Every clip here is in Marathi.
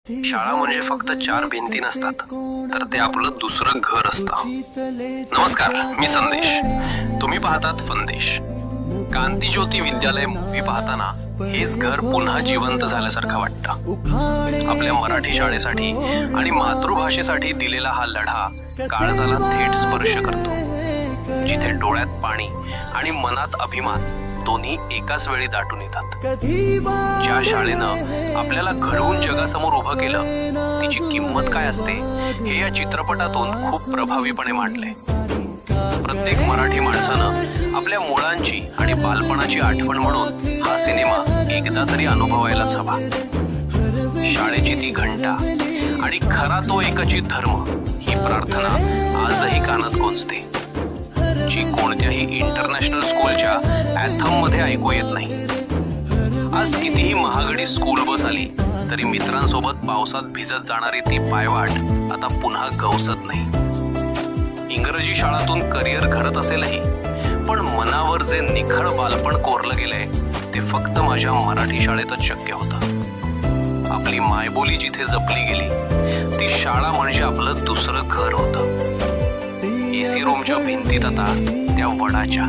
शाळा म्हणजे फक्त चार भिंती नसतात, तर ते आपलं दुसरं घर असतं. नमस्कार, मी संदेश. तुम्ही पाहतात फंदेश. कांतीज्योती विद्यालय मूव्ही पाहताना हेच घर पुन्हा जिवंत झाल्यासारखं वाटतं. आपल्या मराठी शाळेसाठी आणि मातृभाषेसाठी दिलेला हा लढा काळजाला थेट स्पर्श करतो. जिथे डोळ्यात पाणी आणि मनात अभिमान दोन्ही एकाच वेळी दाटून येतात. ज्या शाळेनं आपल्याला घडवून जगासमोर उभं केलं, तिची किंमत काय असते हे या चित्रपटातून खूप प्रभावीपणे मांडले. प्रत्येक मराठी माणसानं आपल्या मुळांची आणि बालपणाची आठवण म्हणून हा सिनेमा एकदा तरी अनुभवायलाच हवा. शाळेची ती घंटा आणि खरा तो एकची धर्म ही प्रार्थना आजही कानात गोंजते, जी कोणत्याही इंटरनॅशनल स्कूलच्या अँथम मध्ये ऐकू येत नाही. आज कितीही महागडी स्कूल बस आली तरी मित्रांसोबत पावसात भिजत जाणारी ती पायवाट आता पुन्हा गवसत नाही. इंग्रजी शाळातून करिअर घडत असेलही, पण मनावर जे निखळ बालपण कोरलं गेलंय ते फक्त माझ्या मराठी शाळेतच शक्य होतं. आपली मायबोली जिथे जपली गेली, ती शाळा म्हणजे आपलं दुसरं घर होतं. एसी रूमच्या भिंतीत आता त्या वडाच्या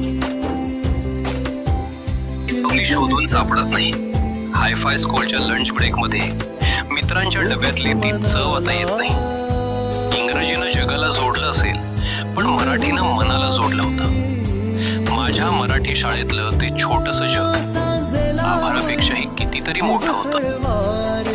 स्कूली शोधून सापडत नाही. हायफाय स्कूलच्या लंच ब्रेक मध्ये मित्रांच्या डब्यातली ती चव आता येत नाही. इंग्रजीनं जगाला जोडलं असेल, पण मराठीनं मनाला जोडलं होतं. माझ्या मराठी शाळेतलं ते छोटंसं जग आभारापेक्षाही कितीतरी मोठं होतं.